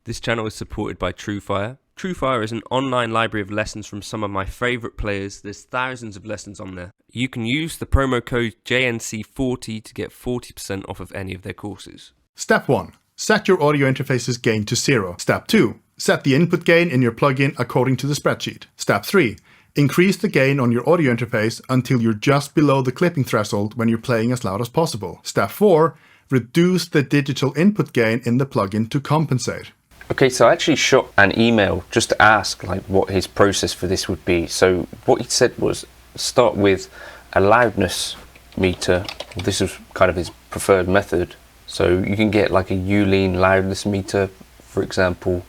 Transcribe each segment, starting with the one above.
This channel is supported by TrueFire. TrueFire is an online library of lessons from some of my favourite players. There's thousands of lessons on there. You can use the promo code JNC40 to get 40% off of any of their courses. Step 1. Set your audio interface's gain to 0. Step 2. Set the input gain in your plugin according to the spreadsheet. Step 3. Increase the gain on your audio interface until you're just below the clipping threshold when you're playing as loud as possible. Step 4. Reduce the digital input gain in the plugin to compensate. Okay, so I actually shot an email just to ask what his process for this would be. So what he said was start with a loudness meter. Well, this is kind of his preferred method. So you can get like a U-lean loudness meter, for example.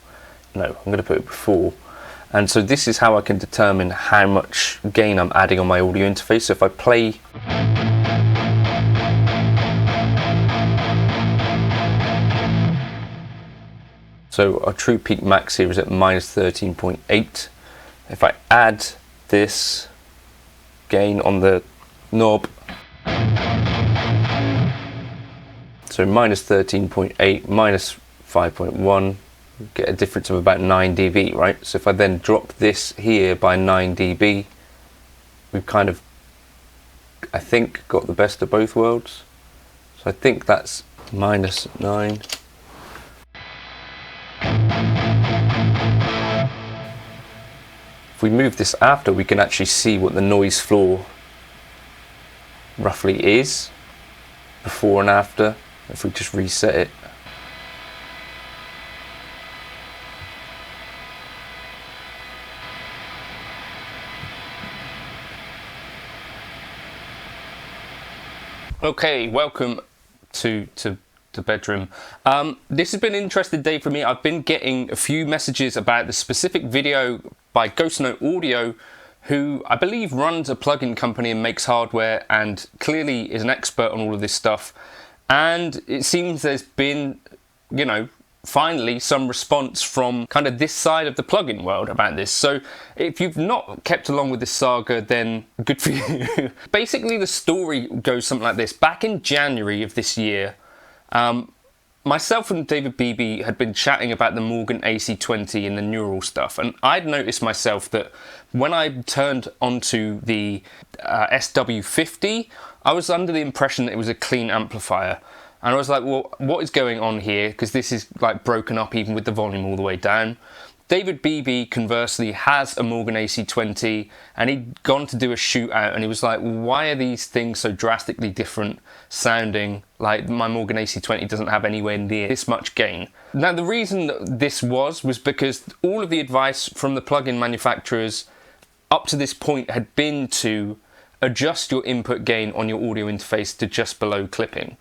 No, I'm going to put it before. And so this is how I can determine how much gain I'm adding on my audio interface. So if I play so our true peak max here is at minus 13.8. If I add this gain on the knob, so minus 13.8 minus 5.1, get a difference of about 9 dB, right? So if I then drop this here by 9 dB, we've kind of, I think, got the best of both worlds. So I think that's minus 9. If we move this after, we can actually see what the noise floor roughly is before and after. If we just reset it. Okay, welcome to the bedroom. This has been an interesting day for me. I've been getting a few messages about the specific video by Ghost Note Audio, who I believe runs a plugin company and makes hardware and clearly is an expert on all of this stuff. And it seems there's been, you know, finally some response from kind of this side of the plugin world about this. So if you've not kept along with this saga, then good for you. Basically the story goes something like this. Back in January of this year, myself and DavidBeebee had been chatting about the Morgan AC20 and the neural stuff, and I'd noticed myself that when I turned onto the SW50, I was under the impression that it was a clean amplifier. And I was like, well, what is going on here? Because this is like broken up even with the volume all the way down. DavidBeebee, conversely, has a Morgan AC20, and he'd gone to do a shootout, and he was like, why are these things so drastically different sounding? Like, my Morgan AC20 doesn't have anywhere near this much gain. Now, the reason that this was because all of the advice from the plugin manufacturers up to this point had been to adjust your input gain on your audio interface to just below clipping.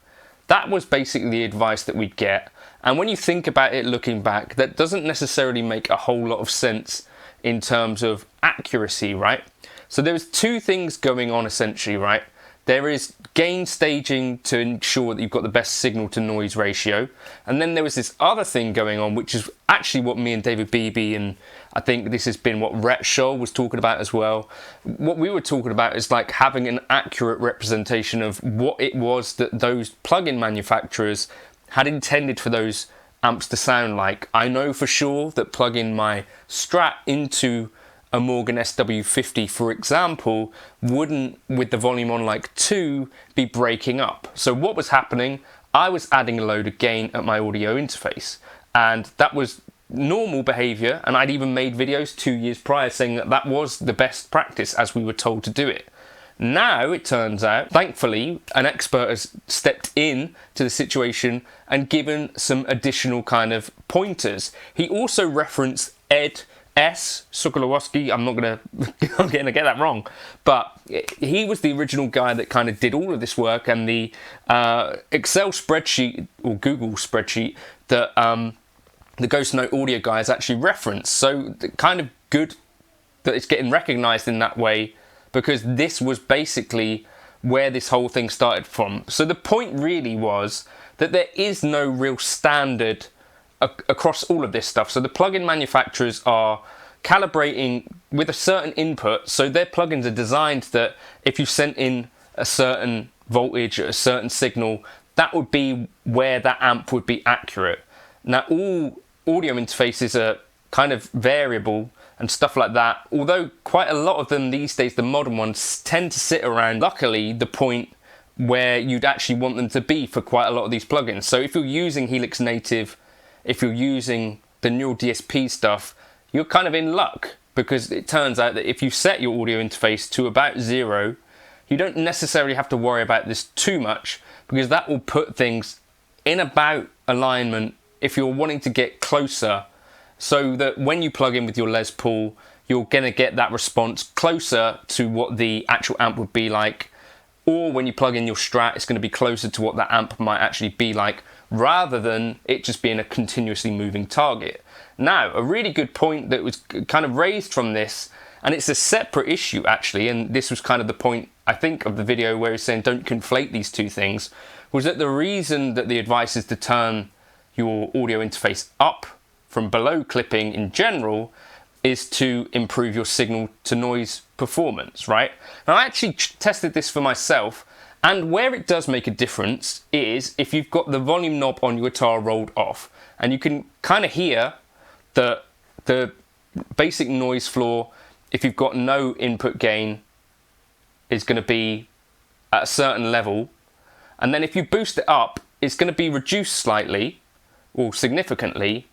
That was basically the advice that we'd get. And when you think about it looking back, that doesn't necessarily make a whole lot of sense in terms of accuracy, right? So there was two things going on essentially, right? There is gain staging to ensure that you've got the best signal to noise ratio. And then there was this other thing going on, which is actually what me and DavidBeebee, and I think this has been what Rhett Scholl was talking about as well. What we were talking about is like having an accurate representation of what it was that those plugin manufacturers had intended for those amps to sound like. I know for sure that plugging my Strat into a Morgan SW50, for example, wouldn't, with the volume on like 2, be breaking up. So what was happening? I was adding a load of gain at my audio interface, and that was normal behavior, and I'd even made videos 2 years prior saying that that was the best practice as we were told to do it. Now it turns out, thankfully, an expert has stepped in to the situation and given some additional kind of pointers. He also referenced Ed S. Sokolowski. I'm going to get that wrong, but he was the original guy that kind of did all of this work, and the Excel spreadsheet or Google spreadsheet that the Ghost Note Audio guys actually referenced. So kind of good that it's getting recognized in that way, because this was basically where this whole thing started from. So the point really was that there is no real standard across all of this stuff. So the plugin manufacturers are calibrating with a certain input. So their plugins are designed that if you sent in a certain voltage, a certain signal, that would be where that amp would be accurate. Now all audio interfaces are kind of variable and stuff like that, although quite a lot of them these days, the modern ones, tend to sit around, luckily, the point where you'd actually want them to be for quite a lot of these plugins. So if you're using Helix Native, if you're using the neural DSP stuff, you're kind of in luck, because it turns out that if you set your audio interface to about 0, you don't necessarily have to worry about this too much, because that will put things in about alignment if you're wanting to get closer, so that when you plug in with your Les Paul, you're going to get that response closer to what the actual amp would be like, or when you plug in your Strat, it's going to be closer to what that amp might actually be like, rather than it just being a continuously moving target. Now, a really good point that was kind of raised from this, and it's a separate issue actually, and this was kind of the point, I think, of the video where he's saying don't conflate these two things, was that the reason that the advice is to turn your audio interface up from below clipping in general is to improve your signal to noise performance, right? Now, I actually tested this for myself, and where it does make a difference is if you've got the volume knob on your guitar rolled off, and you can kind of hear the basic noise floor, if you've got no input gain, is going to be at a certain level, and then if you boost it up, it's going to be reduced slightly or significantly,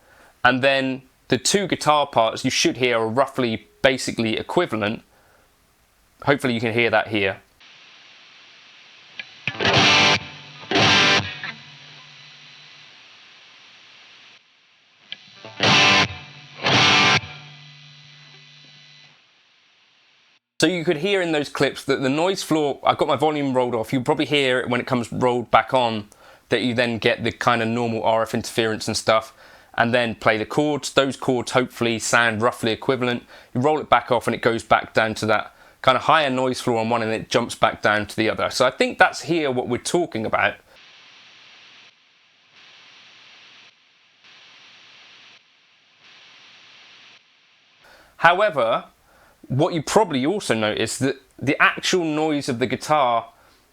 and then the two guitar parts you should hear are roughly basically equivalent. Hopefully you can hear that here. So you could hear in those clips that the noise floor, I've got my volume rolled off, you'll probably hear it when it comes rolled back on, that you then get the kind of normal RF interference and stuff, and then play the chords. Those chords hopefully sound roughly equivalent. You roll it back off and it goes back down to that kind of higher noise floor on one, and it jumps back down to the other. So I think that's here what we're talking about. However, what you probably also notice that the actual noise of the guitar,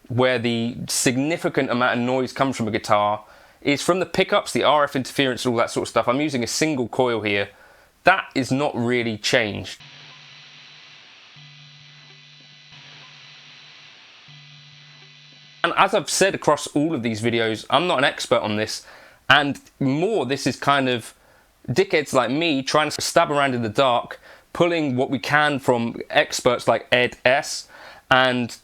where the significant amount of noise comes from a guitar, is from the pickups, the RF interference and all that sort of stuff. I'm using a single coil here. That is not really changed. And as I've said across all of these videos, I'm not an expert on this, and more this is kind of dickheads like me trying to stab around in the dark, pulling what we can from experts like Ed S, and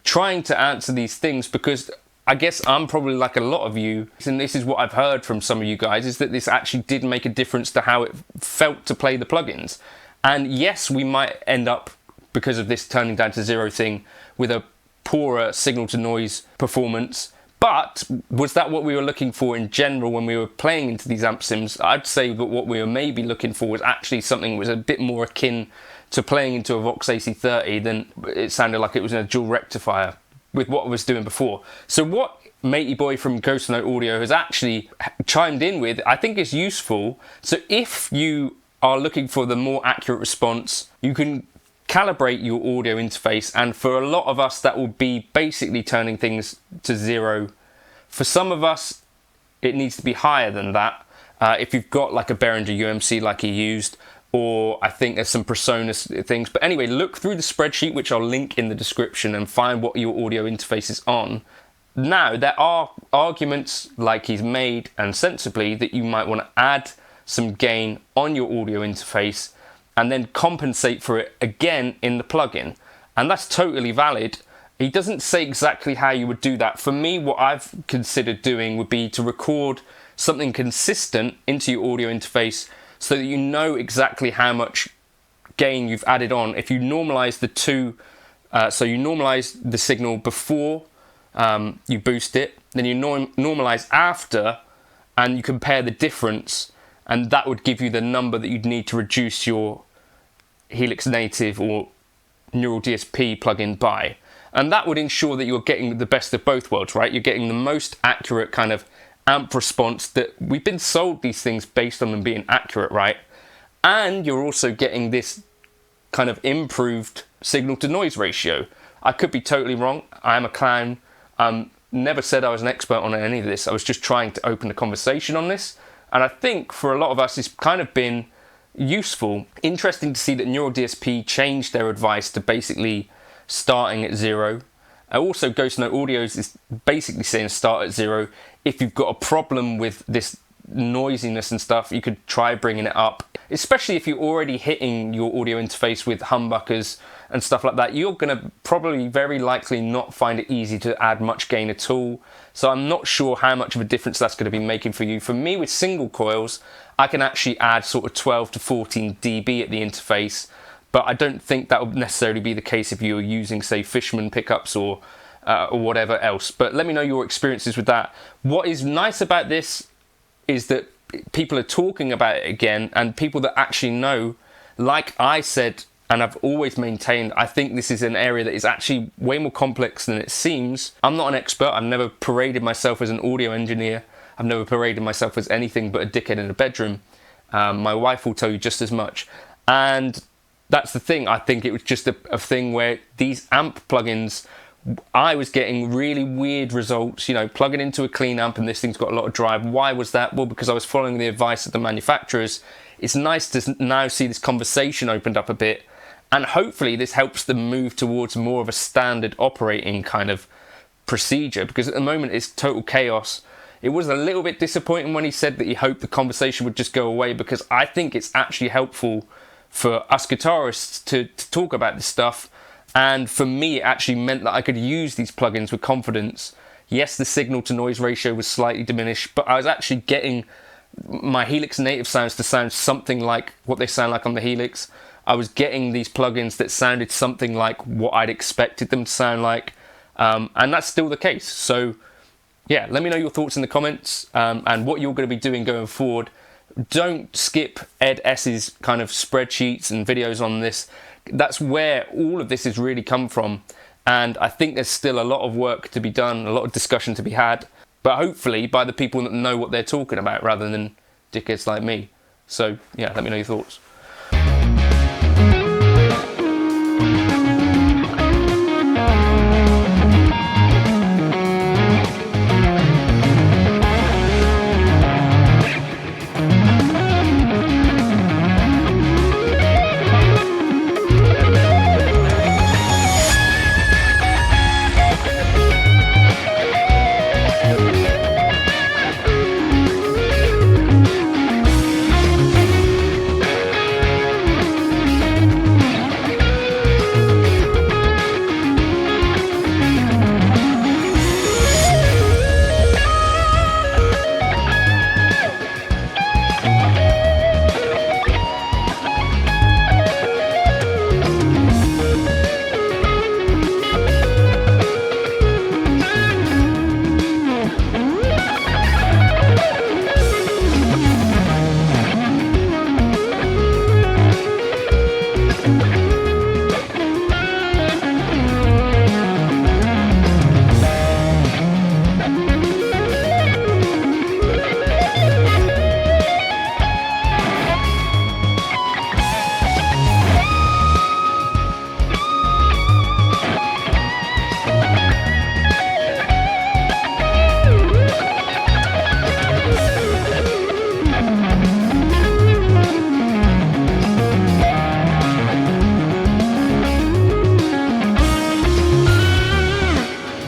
trying to answer these things, because I guess I'm probably like a lot of you, and this is what I've heard from some of you guys, is that this actually did make a difference to how it felt to play the plugins. And yes, we might end up, because of this turning down to 0 thing, with a poorer signal to noise performance. But was that what we were looking for in general when we were playing into these amp sims? I'd say that what we were maybe looking for was actually something that was a bit more akin to playing into a Vox AC30 than it sounded like it was in a dual rectifier with what I was doing before. So what Matey Boy from Ghost Note Audio has actually chimed in with, I think is useful. So if you are looking for the more accurate response, you can calibrate your audio interface, and for a lot of us that will be basically turning things to 0. For some of us it needs to be higher than that, if you've got like a Behringer UMC like he used, or I think there's some PreSonus things. But anyway, look through the spreadsheet, which I'll link in the description, and find what your audio interface is on. Now, there are arguments like he's made, and sensibly, that you might want to add some gain on your audio interface and then compensate for it again in the plugin. And that's totally valid. He doesn't say exactly how you would do that. For me, what I've considered doing would be to record something consistent into your audio interface so that you know exactly how much gain you've added on. If you normalize the two, so you normalize the signal before you boost it, then you normalize after, and you compare the difference, and that would give you the number that you'd need to reduce your Helix Native or Neural DSP plugin by. And that would ensure that you're getting the best of both worlds, right? You're getting the most accurate kind of amp response, that we've been sold these things based on them being accurate, right? And you're also getting this kind of improved signal to noise ratio. I could be totally wrong. I am a clown. Never said I was an expert on any of this. I was just trying to open the conversation on this. And I think for a lot of us, it's kind of been useful. Interesting to see that Neural DSP changed their advice to basically starting at 0. Also, Ghost Note Audios is basically saying start at 0. If you've got a problem with this noisiness and stuff, you could try bringing it up, especially if you're already hitting your audio interface with humbuckers and stuff like that. You're going to probably very likely not find it easy to add much gain at all. So I'm not sure how much of a difference that's going to be making for you. For me, with single coils, I can actually add sort of 12 to 14 dB at the interface, but I don't think that would necessarily be the case if you're using, say, Fishman pickups or whatever else. But let me know your experiences with that. What is nice about this is that people are talking about it again, and people that actually know, like I said, and I've always maintained, I think this is an area that is actually way more complex than it seems. I'm not an expert. I've never paraded myself as an audio engineer. I've never paraded myself as anything but a dickhead in a bedroom. My wife will tell you just as much. And that's the thing. I think it was just a thing where these amp plugins, I was getting really weird results, you know, plugging into a clean amp and this thing's got a lot of drive. Why was that? Well, because I was following the advice of the manufacturers. It's nice to now see this conversation opened up a bit, and hopefully this helps them move towards more of a standard operating kind of procedure, because at the moment it's total chaos. It was a little bit disappointing when he said that he hoped the conversation would just go away, because I think it's actually helpful for us guitarists to talk about this stuff. And for me, it actually meant that I could use these plugins with confidence. Yes, the signal to noise ratio was slightly diminished, but I was actually getting my Helix native sounds to sound something like what they sound like on the Helix. I was getting these plugins that sounded something like what I'd expected them to sound like. And that's still the case. So yeah, let me know your thoughts in the comments, and what you're going to be doing going forward. Don't skip Ed S's kind of spreadsheets and videos on this. That's where all of this has really come from, and I think there's still a lot of work to be done, a lot of discussion to be had, but hopefully by the people that know what they're talking about rather than dickheads like me. So yeah, let me know your thoughts.